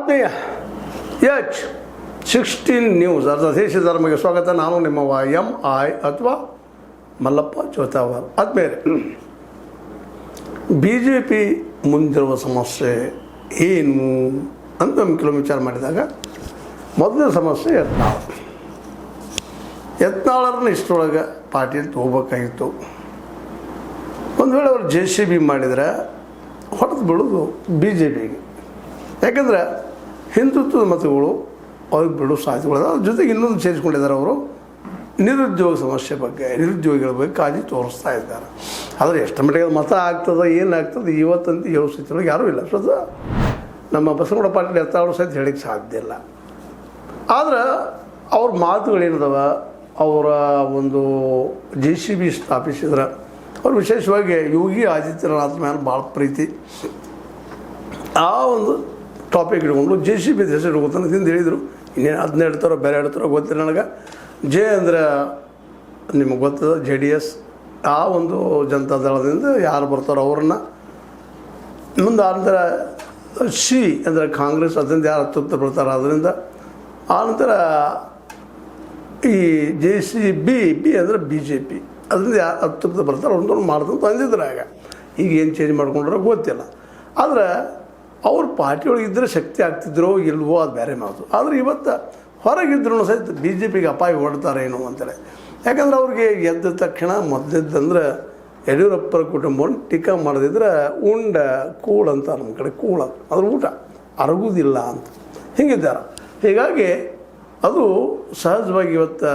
ಆತ್ಮೀಯ H16 news ಅರ್ಧ ದೇಶ ಧರ್ಮಕ್ಕೆ ಸ್ವಾಗತ. ನಾನು ನಿಮ್ಮವ MI ಅಥವಾ ಮಲ್ಲಪ್ಪ ಜೋತಾವರ್. ಆದ್ಮೇಲೆ BJP ಮುಂದಿರುವ ಸಮಸ್ಯೆ ಏನು ಅಂತ ಕೆಲವು ವಿಚಾರ ಮಾಡಿದಾಗ ಮೊದಲನೇ ಸಮಸ್ಯೆ ಯತ್ನಾಳರನ್ನ ಇಷ್ಟರೊಳಗೆ ಪಾರ್ಟಿಯಲ್ಲಿ ತೊಗೋಬೇಕಾಗಿತ್ತು. ಒಂದು ವೇಳೆ ಅವರು JCB ಮಾಡಿದರೆ ಹೊಡೆದು ಬಿಡೋದು BJPಗೆ. ಯಾಕಂದರೆ ಹಿಂದುತ್ವದ ಮತಗಳು ಅವ್ರಿಗೆ ಬಿಡೋ ಸಾಧ್ಯತೆಗಳು ಅದ್ರ ಜೊತೆಗೆ ಇನ್ನೊಂದು ಸೇರಿಸ್ಕೊಂಡಿದ್ದಾರೆ. ಅವರು ನಿರುದ್ಯೋಗ ಸಮಸ್ಯೆ ಬಗ್ಗೆ, ನಿರುದ್ಯೋಗಿಗಳ ಬಗ್ಗೆ ಕಾಳಜಿ ತೋರಿಸ್ತಾ ಇದ್ದಾರೆ. ಆದರೆ ಎಷ್ಟು ಮಟ್ಟಿಗೆ ಮತ ಆಗ್ತದೆ, ಏನಾಗ್ತದೆ ಇವತ್ತಂತ ಹೇಳೋ ಸ್ಥಿತಿಯೊಳಗೆ ಯಾರೂ ಇಲ್ಲ. ಸ್ವತಃ ನಮ್ಮ ಬಸವನಗೌಡ ಪಾಟೀಲ್ ಯತ್ನಾಳರು ಸಹಿತ ಹೇಳಕ್ಕೆ ಸಾಧ್ಯ ಇಲ್ಲ. ಆದ್ರೆ ಅವ್ರ ಮಾತುಗಳೇನಿದಾವ, ಅವರ ಒಂದು JCB ಸ್ಥಾಪಿಸಿದ್ರೆ ಅವ್ರು ವಿಶೇಷವಾಗಿ ಯೋಗಿ ಆದಿತ್ಯನಾಥ್ ಮೇಲೆ ಭಾಳ ಪ್ರೀತಿ. ಆ ಒಂದು ಟಾಪಿಕ್ ಇಟ್ಕೊಂಡು JCB ಹೆಸರು ಇಟ್ಕೊತಾನೆ ತಿಂದು ಹೇಳಿದರು. ಇನ್ನೇನು ಅದನ್ನ ಹೇಳ್ತಾರೋ ಬೇರೆ ಹೇಳ್ತಾರೋ ಗೊತ್ತಿಲ್ಲ ನನಗೆ. ಅಂದರೆ ನಿಮಗೆ ಗೊತ್ತದ JDS, ಆ ಒಂದು ಜನತಾದಳದಿಂದ ಯಾರು ಬರ್ತಾರೋ ಅವ್ರನ್ನ ಮುಂದೆ. ಆನಂತರ C ಅಂದರೆ ಕಾಂಗ್ರೆಸ್, ಅದರಿಂದ ಯಾರು ಅತೃಪ್ತ ಬರ್ತಾರೆ ಅದರಿಂದ. ಆನಂತರ ಈ JCB, B ಅಂದರೆ BJP, ಅದರಿಂದ ಯಾರು ಅತೃಪ್ತ ಬರ್ತಾರೆ ಅವ್ರನ್ನ ಮಾಡ್ದಂತ ಅಂದಿದ್ರು. ಈಗ ಏನು ಚೇಂಜ್ ಮಾಡ್ಕೊಂಡ್ರೆ ಗೊತ್ತಿಲ್ಲ. ಆದರೆ ಅವ್ರ ಪಾರ್ಟಿಯೊಳಗೆ ಇದ್ದರೆ ಶಕ್ತಿ ಆಗ್ತಿದ್ರೋ ಇಲ್ವೋ ಅದು ಬೇರೆ ಮಾತು. ಆದರೆ ಇವತ್ತು ಹೊರಗಿದ್ರೂ ಸಹಿತ BJPಗೆ ಅಪಾಯ ಹೊಡ್ತಾರೇನೋ ಅಂತೇಳಿ. ಯಾಕಂದ್ರೆ ಅವ್ರಿಗೆ ಎದ್ದ ತಕ್ಷಣ ಮೊದಲಿದ್ದಂದ್ರೆ ಯಡಿಯೂರಪ್ಪರ ಕುಟುಂಬವನ್ನು ಟೀಕಾ ಮಾಡದಿದ್ರೆ ಉಂಡ ಕೂಳು ಅಂತ ನಮ್ಮ ಕಡೆ ಕೂಳ ಅದ್ರ ಊಟ ಅರಗುವುದಿಲ್ಲ ಅಂತ ಹಿಂಗಿದ್ದಾರೆ. ಹೀಗಾಗಿ ಅದು ಸಹಜವಾಗಿ ಇವತ್ತು